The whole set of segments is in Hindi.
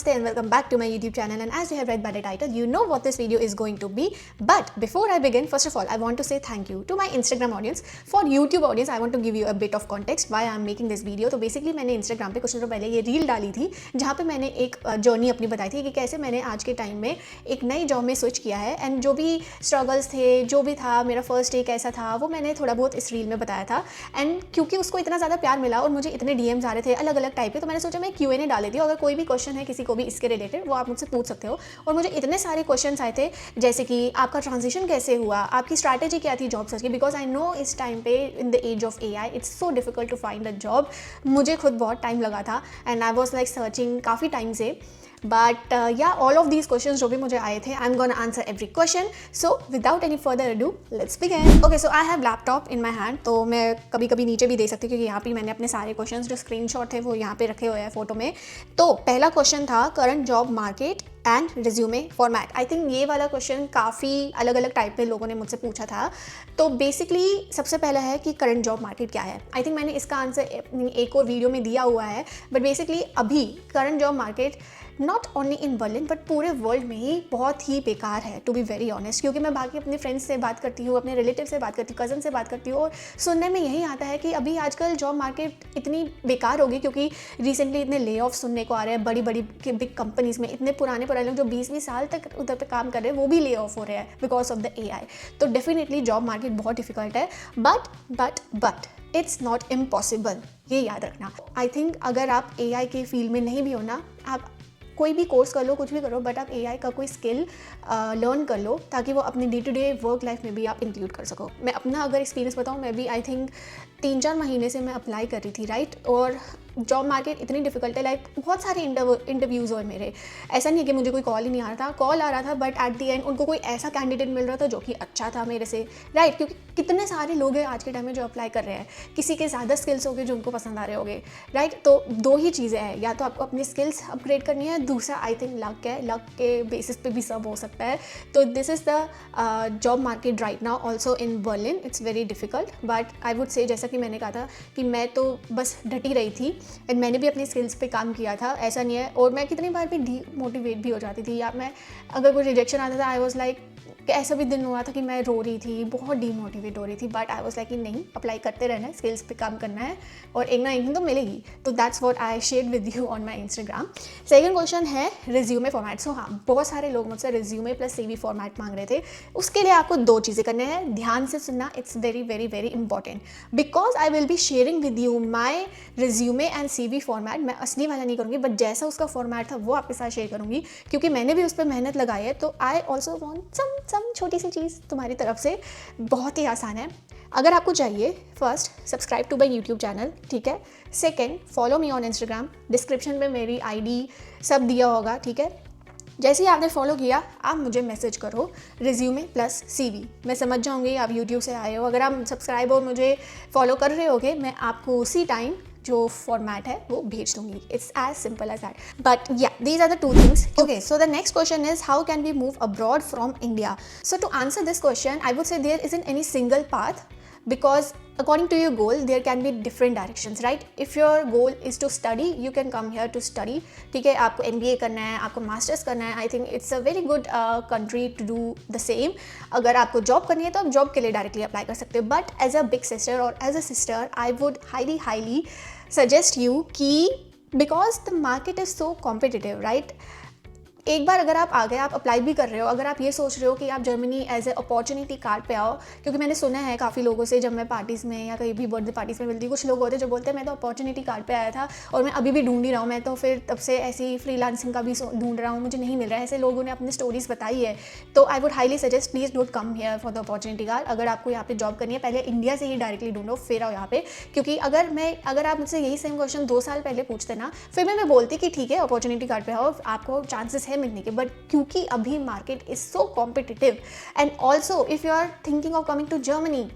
Namaste and welcome back to my YouTube channel, and as you have read by the title, you know what this video is going to be. But before I begin, first of all, I want to say thank you to my Instagram audience. For YouTube audience, I want to give you a bit of context why I am making this video. तो basically मैंने Instagram पे कुछ दिनों पहले ये रील डाली थी जहाँ पे मैंने एक जर्नी अपनी बताई थी कि कैसे मैंने आज के टाइम में एक नई जॉब में स्विच किया है, एंड जो भी स्ट्रगल्स थे, जो भी था, मेरा फर्स्ट डे कैसा था, वो मैंने थोड़ा बहुत इस रील में बताया था. एंड क्योंकि उसको इतना ज़्यादा प्यार मिला और मुझे इतने DMs आ रहे थे अलग अलग टाइप के, तो मैंने सोचा मैं Q&A डाल देती हूँ. अगर कोई भी क्वेश्चन है किसी को भी इसके रिलेटेड, वो आप मुझसे पूछ सकते हो. और मुझे इतने सारे क्वेश्चंस आए थे, जैसे कि आपका ट्रांजिशन कैसे हुआ, आपकी स्ट्रैटेजी क्या थी जॉब सर्च की, बिकॉज आई नो इस टाइम पे in the age of AI it's so difficult to find a job. मुझे खुद बहुत टाइम लगा था and I was like searching काफ़ी टाइम से. But yeah, all of these questions जो भी मुझे आए थे, I'm gonna answer every question. So without any further ado, let's begin. Okay, so I have laptop in my hand. तो मैं कभी कभी नीचे भी दे सकती हूँ क्योंकि यहाँ पे मैंने अपने सारे questions जो स्क्रीनशॉट थे वो यहाँ पे रखे हुए हैं फोटो में. तो पहला क्वेश्चन था current job market and resume format. I think ये वाला क्वेश्चन काफ़ी अलग अलग टाइप के लोगों ने मुझसे पूछा था. तो बेसिकली सबसे पहला है कि करंट जॉब मार्केट क्या है. आई थिंक मैंने इसका आंसर एक और वीडियो में दिया हुआ है, बट बेसिकली अभी current job market not only in Berlin but पूरे वर्ल्ड में ही बहुत ही बेकार है, टू बी वेरी ऑनेस्ट. क्योंकि मैं बाकी अपने फ्रेंड्स से बात करती हूँ, अपने रिलेटिव से बात करती हूँ, कज़न से बात करती हूँ, और सुनने में यही आता है कि अभी आजकल जॉब मार्केट इतनी बेकार होगी क्योंकि रिसेंटली इतने ले ऑफ सुनने को आ रहे हैं बड़ी बड़ी बिग कंपनीज़ में. इतने पुराने लोग जो 20-20 साल तक उधर पे काम कर रहे हैं वो भी ले ऑफ हो रहे हैं बिकॉज ऑफ द AI. तो डेफिनेटली जॉब मार्केट बहुत डिफिकल्ट है, बट इट्स नॉट इम्पॉसिबल, ये याद रखना. आई थिंक अगर आप AI के फील्ड में नहीं भी हो ना, आप कोई भी कोर्स कर लो, कुछ भी करो, बट आप AI का कोई स्किल लर्न कर लो ताकि वो अपनी day to day work life में भी आप इंक्लूड कर सको. मैं अपना अगर एक्सपीरियंस बताऊँ, मैं भी आई थिंक 3-4 महीने से मैं अप्लाई कर रही थी, राइट. और जॉब मार्केट इतनी डिफिकल्ट है, लाइक बहुत सारे इंटरव्यूज़ हुए मेरे. ऐसा नहीं है कि मुझे कोई कॉल ही नहीं आ रहा था, कॉल आ रहा था, बट एट द एंड उनको कोई ऐसा कैंडिडेट मिल रहा था जो कि अच्छा था मेरे से, राइट. क्योंकि कितने सारे लोग हैं आज के टाइम में जो अप्लाई कर रहे हैं, किसी के ज़्यादा स्किल्स होंगे जो उनको पसंद आ रहे होंगे, राइट. तो दो ही चीज़ें हैं, या तो आपको अपनी स्किल्स अपग्रेड करनी है, दूसरा आई थिंक लक है, लक के बेसिस पे भी सब हो सकता है. तो this is the job market right now also in Berlin. It's very difficult, but I would से, जैसा कि मैंने कहा था कि मैं तो बस डटी रही थी एंड मैंने भी अपनी स्किल्स पे काम किया था, ऐसा नहीं है. और मैं कितनी बार भी डीमोटिवेट भी हो जाती थी, या मैं अगर कोई रिजेक्शन आता था, आई वॉज लाइक, ऐसा भी दिन हुआ था कि मैं रो रही थी, बहुत डीमोटिवेट हो रही थी, बट आई वॉज लाइक कि नहीं, अप्लाई करते रहना है, स्किल्स पे काम करना है और एक ना एक दिन तो मिलेगी. तो that's what I share with you on my Instagram. Second question है रिज्यूमे फॉर्मेट. सो हाँ, बहुत सारे लोग मुझसे रिज्यूमे प्लस CV फॉर्मेट मांग रहे थे. उसके लिए आपको 2 चीज़ें करने हैं, ध्यान से सुनना. It's very very very important because I will be sharing with you my resume and CV format. मैं असली वाला नहीं करूँगी, बट जैसा उसका फॉर्मेट था वो आपके साथ शेयर करूँगी क्योंकि मैंने भी उस पर मेहनत लगाई है. तो आई ऑल्सो वॉन्ट सम छोटी सी चीज़ तुम्हारी तरफ से. बहुत ही आसान है. अगर आपको चाहिए, first subscribe to my YouTube channel, ठीक है. Second, follow me on Instagram. Description में मेरी ID सब दिया होगा, ठीक है. जैसे ही आपने फॉलो किया, आप मुझे मैसेज करो रिज्यूमे प्लस CV. मैं समझ जाऊँगी आप यूट्यूब से आए हो. अगर आप सब्सक्राइब और मुझे फॉलो कर रहे होगे, मैं आपको उसी टाइम जो फॉर्मेट है वो भेज दूंगी. It's as simple as that. But yeah, these are the 2 things. Okay, so the next question is how can we move abroad from India. So to answer this question, I would say there isn't any single path because according to your goal there can be different directions, right. If your goal is to study, you can come here to study, ठीक है. आपको MBA करना है, आपको मास्टर्स करना है, I think it's a very good country to do the same. अगर आपको जॉब करनी है तो आप जॉब के लिए डायरेक्टली अप्लाई कर सकते हो. But as a big sister और as a sister, I would highly suggest you कि because the market is so competitive, right. एक बार अगर आप आ गए, आप अप्लाई भी कर रहे हो, अगर आप ये सोच रहे हो कि आप Germany as a opportunity card पे आओ, क्योंकि मैंने सुना है काफ़ी लोगों से, जब मैं पार्टीज़ में या कहीं भी बर्थडे पार्टीज़ में मिलती हूँ, कुछ लोग होते हैं जो बोलते हैं मैं तो अपॉर्चुनिटी कार्ड पे आया था और मैं अभी भी ढूंढ ही रहा हूँ, मैं तो फिर तब से ऐसी फ्रीलांसिंग का भी ढूंढ रहा हूँ, मुझे नहीं मिल रहा है. ऐसे लोगों ने अपनी स्टोरीज बताई है. तो आई would highly suggest please don't come here for the opportunity card. अगर आपको यहाँ पे जॉब करनी है, पहले इंडिया से ही डायरेक्टली ढूंढो, फिर आओ यहाँ पे. क्योंकि अगर आप मुझसे यही सेम क्वेश्चन 2 साल पहले पूछते ना, फिर मैं बोलती कि ठीक है अपॉर्चुनिटी कार्ड पे आओ, आपको चांसेस है मिलने के. बट क्योंकि अभी market is so competitive and also if you are thinking of coming to Germany,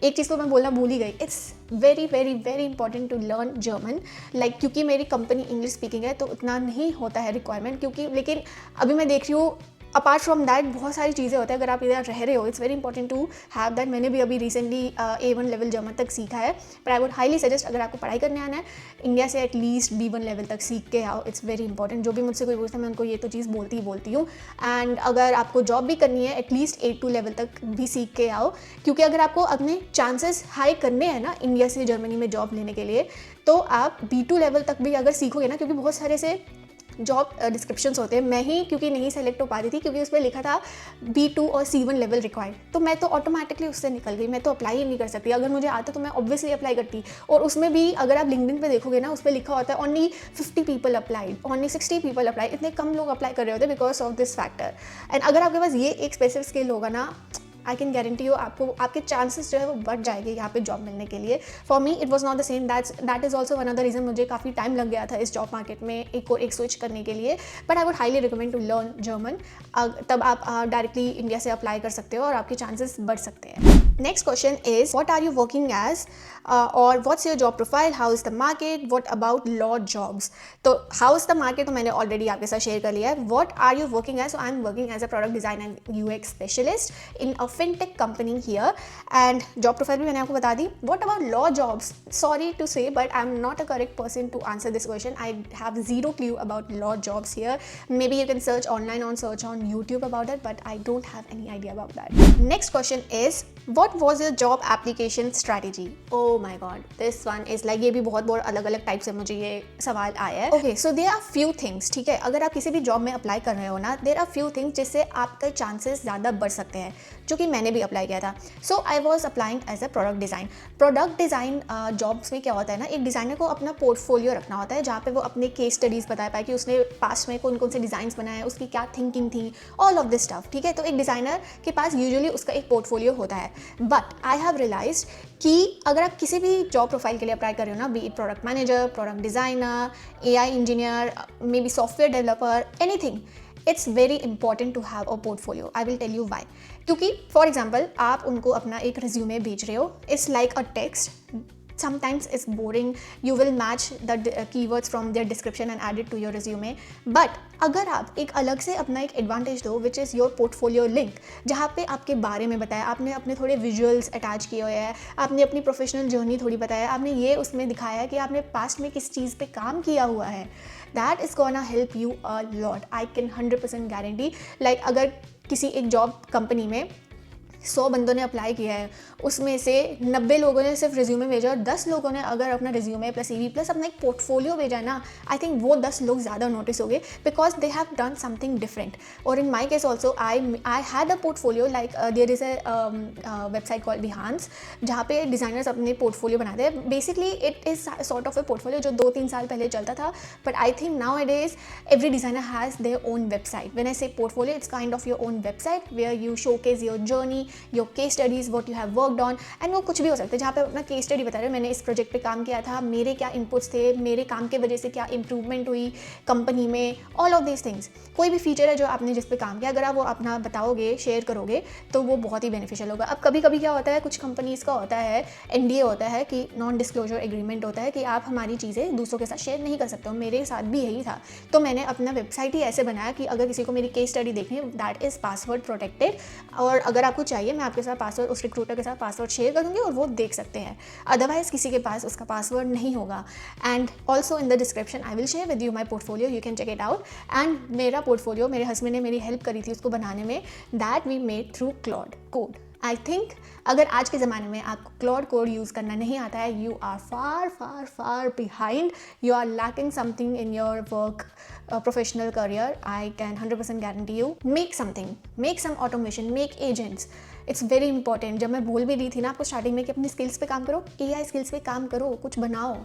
एक चीज़ को मैं बोलना भूल ही गई, it's very very very important to learn German. Like क्योंकि मेरी कंपनी इंग्लिश स्पीकिंग है तो उतना नहीं होता है रिक्वायरमेंट, क्योंकि लेकिन अभी मैं देख रही हूँ अपार्ट फ्रॉम दैट बहुत सारी चीज़ें होती हैं अगर आप इधर रह रहे हो, it's very important to have that. मैंने भी अभी रिसेंटली A1 लेवल जर्मन तक सीखा है, पर आई वुड हाईली सजेस्ट अगर आपको पढ़ाई करने आना है इंडिया से एटलीस्ट B1 लेवल तक सीख के आओ, इट्स वेरी इंपॉर्टेंट। जो भी मुझसे कोई पूछता है मैं उनको ये तो चीज़ बोलती हूँ। एंड अगर आपको जॉब भी करनी है एटलीस्ट A2 लेवल तक भी सीख के आओ, क्योंकि अगर आपको अपने चांसेस हाई करने हैं ना इंडिया से जर्मनी में जॉब लेने के लिए, तो आप B2 लेवल तक भी अगर सीखोगे ना, क्योंकि बहुत सारे से जॉब डिस्क्रिप्शंस होते हैं। मैं ही क्योंकि नहीं सेलेक्ट हो पा रही थी क्योंकि उसमें लिखा था B2 और C1 लेवल रिक्वायर्ड, तो मैं तो ऑटोमेटिकली उससे निकल गई, मैं तो अप्लाई ही नहीं कर सकती। अगर मुझे आता तो मैं ऑब्वियसली अप्लाई करती। और उसमें भी अगर आप लिंक्डइन पे देखोगे ना, उस पर लिखा होता है only 50 people applied, only 60 people apply, इतने कम लोग अप्लाई कर रहे होते हैं because of this factor. And अगर आपके पास ये एक स्पेसिफिक स्किल होगा ना, आई कैन गारंटी यू आपको आपके चांसेस जो है वो बढ़ जाएंगे यहाँ पे जॉब मिलने के लिए। For me it was not the same, that is also one of the reason मुझे काफ़ी टाइम लग गया था इस जॉब मार्केट में एक स्विच करने के लिए। But I would highly recommend to learn German, तब आप डायरेक्टली इंडिया से अप्लाई कर सकते हो और आपके चांसेस बढ़ सकते हैं। Next question is what are you working as और what's your job profile, how is the market, what about law jobs. तो हाउ इज़ द मार्केट तो मैंने ऑलरेडी आपके साथ शेयर कर लिया है। What are you working as, I am working as a product design and UX specialist in a fintech company here, and job profile भी मैंने आपको बता दी। What about law jobs? Sorry to say, but I'm not a correct person to answer this question. I have zero clue about law jobs here. Maybe you can search online search on YouTube about it, but I don't have any idea about that. Next question is what was your job application strategy? Oh my god, this one is like, ये भी बहुत अलग अलग टाइप से मुझे ये सवाल आया है। Okay, so there are few things, ठीक है, अगर आप किसी भी जॉब में अप्लाई कर रहे हो ना, there are few things जिससे आपके चांसेस ज़्यादा बढ़ सकते हैं, जो कि मैंने भी अप्लाई किया था। So I was applying as a product design jobs में क्या होता है ना, एक डिज़ाइनर को अपना पोर्टफोलियो रखना होता है जहाँ पे वो अपने केस स्टडीज़ बता पाए कि उसने पास्ट में कौन कौन से डिज़ाइंस बनाए हैं, उसकी क्या थिंकिंग थी, ऑल ऑफ दिस स्टफ, ठीक है। तो एक डिज़ाइनर के पास यूजुअली उसका एक पोर्टफोलियो होता है। बट आई हैव रियलाइज्ड कि अगर आप किसी भी जॉब प्रोफाइल के लिए अप्लाई कर रहे हो ना, be it product manager, product designer, AI engineer, may be software developer, anything, it's very important to have a portfolio. I will tell you why. क्योंकि फॉर एग्जाम्पल आप उनको अपना एक रिज्यूमे भेज रहे हो, it's like a text, sometimes it's boring, you will match the keywords from their description and add it to your resume, but अगर आप एक अलग से अपना एक एडवांटेज दो which is your portfolio link, जहाँ पे आपके बारे में बताया, आपने अपने थोड़े विजुअल्स अटैच किए हुए हैं, आपने अपनी प्रोफेशनल जर्नी थोड़ी बताया, आपने ये उसमें दिखाया है कि आपने पास्ट में किस चीज़ पे काम किया हुआ है, that is gonna help you a lot. I can 100% guarantee. Like अगर किसी एक जॉब कंपनी में 100 बंदों ने अप्लाई किया है, उसमें से 90 लोगों ने सिर्फ रिज्यूमे भेजा और 10 लोगों ने अगर अपना रिज्यूमे प्लस CV प्लस अपना एक पोर्टफोलियो भेजा है ना, आई थिंक वो 10 लोग ज़्यादा नोटिस हो गए because they have done something different. और in my case also I had a portfolio, like there is a website called Behance, जहाँ पे डिज़ाइनर्स अपने पोर्टफोलियो बनाते हैं। Basically it is sort of a portfolio जो 2-3 साल पहले चलता था, but I think now it is every designer has their own website. When I say portfolio, it's kind of your own website where you showcase your journey, your case studies, what you have worked on, and वो कुछ भी हो सकता है जहाँ पे अपना केस स्टडी बता रहे हो, मैंने इस प्रोजेक्ट पे काम किया था, मेरे क्या इनपुट्स थे, मेरे काम के वजह से क्या इंप्रूवमेंट हुई कंपनी में, ऑल ऑफ दिस थिंग्स। कोई भी फीचर है जो आपने जिस पे काम किया, अगर आप वो अपना बताओगे, शेयर करोगे, तो वो बहुत ही बेनिफिशियल होगा। अब कभी कभी क्या होता है, कुछ कंपनीज़ का होता है NDA होता है कि नॉन डिस्क्लोजर एग्रीमेंट होता है कि आप हमारी चीज़ें दूसरों के साथ शेयर नहीं कर सकते हो। मेरे साथ भी यही था, तो मैंने अपना वेबसाइट ही ऐसे बनाया कि अगर किसी को मेरी केस स्टडी देखनी है, दैट इज़ पासवर्ड प्रोटेक्टेड, और अगर आपको चाहिए मैं आपके साथ पासवर्ड, उस रिक्रूटर के साथ पासवर्ड शेयर करूँगी और वो देख सकते हैं, अदरवाइज किसी के पास उसका पासवर्ड नहीं होगा। And also in the description I will share with you my portfolio, you can check it out. And मेरा पोर्टफोलियो मेरे हस्बैंड ने मेरी हेल्प करी थी उसको बनाने में, that we made through Claude code. I think अगर आज के ज़माने में आपको क्लॉड कोड यूज़ करना नहीं आता है, you are far far far behind, you are lacking something in your work professional career. I can 100% guarantee you, make something, make some automation, make agents, it's very important. जब मैं बोल भी रही थी ना आपको स्टार्टिंग में कि अपनी स्किल्स पे काम करो, AI स्किल्स पे काम करो, कुछ बनाओ,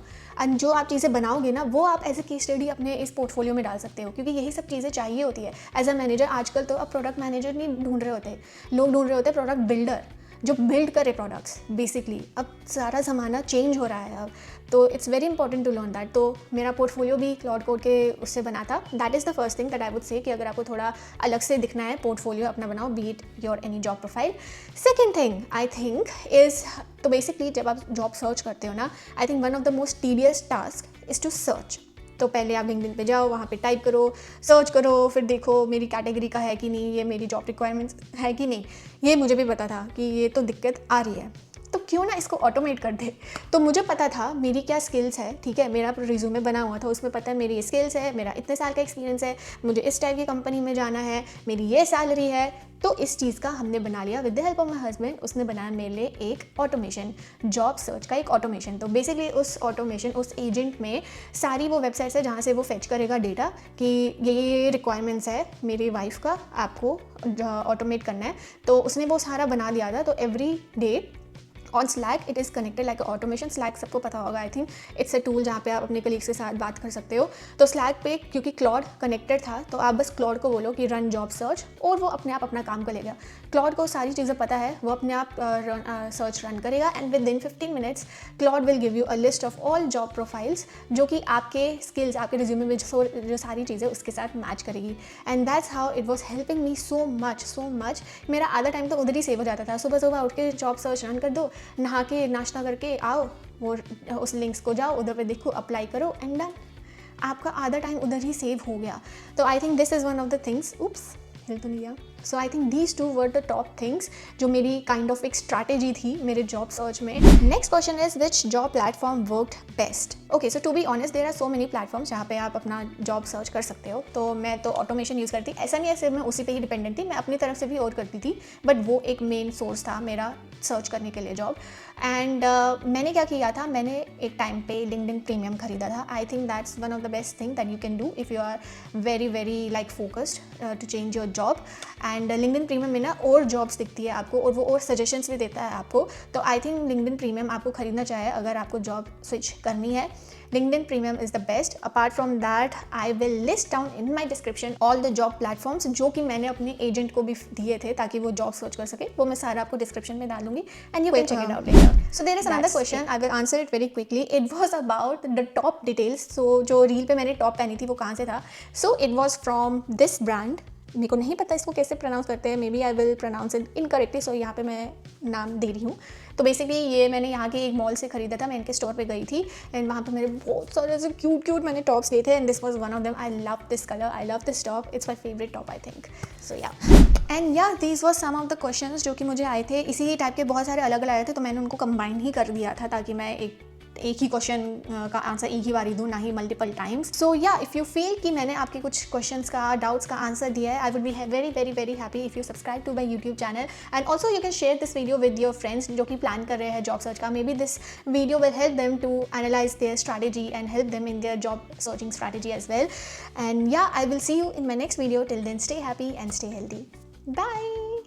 एंड जो आप चीज़ें बनाओगे ना वो आप एज ए केस स्टडी अपने इस पोर्टफोलियो में डाल सकते हो, क्योंकि यही सब चीज़ें चाहिए होती है एज अ मैनेजर। आजकल तो अब प्रोडक्ट मैनेजर नहीं ढूंढ रहे होते, लोग ढूंढ रहे होते प्रोडक्ट बिल्डर, जो बिल्ड करे प्रोडक्ट्स। बेसिकली अब सारा ज़माना चेंज हो रहा है अब, तो it's very important to learn that. तो मेरा पोर्टफोलियो भी क्लाउड कोड के उससे बना था। That is the first thing that I would से कि अगर आपको थोड़ा अलग से दिखना है, पोर्टफोलियो अपना बनाओ, be it your any job profile. Second thing I think is, तो बेसिकली जब आप जॉब सर्च करते हो ना, I think one of the most tedious task is to search. तो पहले आप लिंक्डइन पे जाओ, वहाँ पे टाइप करो, सर्च करो, फिर देखो मेरी कैटेगरी का है कि नहीं, ये मेरी जॉब रिक्वायरमेंट्स है कि नहीं। ये मुझे भी पता था कि ये तो दिक्कत आ रही है, तो क्यों ना इसको ऑटोमेट कर दे। तो मुझे पता था मेरी क्या स्किल्स है, ठीक है, मेरा रिज्यूमे बना हुआ था, उसमें पता है मेरी स्किल्स है, मेरा इतने साल का एक्सपीरियंस है, मुझे इस टाइप की कंपनी में जाना है, मेरी ये सैलरी है। तो इस चीज़ का हमने बना लिया with the help of my husband. उसने बनाया मेरे लिए एक ऑटोमेशन, जॉब सर्च का एक ऑटोमेशन। तो बेसिकली उस ऑटोमेशन, उस एजेंट में सारी वो वेबसाइट्स है जहाँ से वो फेच करेगा डेटा कि ये रिक्वायरमेंट्स है मेरी वाइफ का, आपको ऑटोमेट करना है। तो उसने वो सारा बना दिया था। तो every day on slack it is connected like automation. Slack सबको पता होगा, आई थिंक इट्स अ टूल जहाँ पे आप अपने कलीग्स के साथ बात कर सकते हो। तो स्लैक पे क्योंकि क्लॉड कनेक्टेड था, तो आप बस क्लॉड को बोलो कि रन जॉब सर्च, और वो अपने आप अपना काम करेगा। क्लॉड को सारी चीज़ें पता है, वो अपने आप सर्च रन करेगा, and with in 15 minutes Claude will give you a list of all job profiles जो कि आपके स्किल्स, आपके रिज्यूमे में जो सारी चीज़ें उसके साथ मैच करेगी। And that's how it was helping me so much. मेरा आधा टाइम तो उधर ही सेव हो जाता था। सुबह सुबह उठ के जॉब सर्च रन कर दो, नहा के नाश्ता करके आओ, वो उस लिंक्स को जाओ, उधर पे देखो, अप्लाई करो, एंड डन। आपका आधा टाइम उधर ही सेव हो गया। तो I think this is one of the things. Oops, हिल तो नहीं गया। So I think these two were the top things जो मेरी काइंड ऑफ एक स्ट्रैटेजी थी मेरे जॉब सर्च में। Next question is which job platform worked best. Okay, so to be honest there are so many platforms जहाँ पे आप अपना जॉब सर्च कर सकते हो। तो मैं तो ऑटोमेशन यूज़ करती, ऐसा नहीं है सिर्फ मैं उसी पे ही डिपेंडेंट थी, मैं अपनी तरफ से भी और करती थी, बट वो एक मेन सोर्स था मेरा सर्च करने के लिए जॉब। एंड मैंने क्या किया था, मैंने एक टाइम पे लिंक्डइन प्रीमियम खरीदा था। I think that's one of the best thing that you can do if you are very like focused to change your job. And LinkedIn premium में ना और जॉब्स दिखती है आपको, और वो और सजेशंस भी देता है आपको। तो आई थिंक लिंक्डइन प्रीमियम आपको खरीदना चाहिए अगर आपको जॉब स्विच करनी है। LinkedIn Premium is the best. Apart from that, I will list down in my description all the job platforms जो कि मैंने अपने एजेंट को भी दिए थे ताकि वो जॉब सर्च कर सके। वो मैं सारा आपको डिस्क्रिप्शन में डालूंगी, and you can check it out later. So there is another question. I will answer it very quickly. It was about the top details. So जो रील पे मैंने टॉप पहनी थी वो कहाँ से था? So it was from this brand. मेरे को नहीं पता इसको कैसे प्रोनाउंस करते हैं, maybe I will pronounce it incorrectly, so यहाँ पे मैं नाम दे रही हूँ। तो बेसिकली ये मैंने यहाँ के एक मॉल से ख़रीदा था, मैं इनके स्टोर पे गई थी, एंड वहाँ पे मेरे बहुत सारे ऐसे क्यूट मैंने टॉप्स लिए थे, and this was one of them. I love this colour, I love this top, it's my favourite top I think. So yeah, and yeah these was some of the questions जो कि मुझे आए थे। इसी टाइप के बहुत सारे अलग अलग आए थे, तो मैंने उनको कंबाइन ही कर दिया था ताकि मैं एक ही क्वेश्चन का आंसर एक ही बारी दूँ, ना ही मल्टीपल टाइम्स। सो या, इफ़ यू फील कि मैंने आपके कुछ क्वेश्चंस का, डाउट्स का आंसर दिया है, I would be very happy if you subscribe to my YouTube channel, and also you can share this video with your friends जो कि प्लान कर रहे हैं जॉब सर्च का। Maybe this video will help them to analyse their strategy and help them in their job searching strategy as well. And yeah, I will see you in my next video. Till then, stay happy and stay healthy. Bye.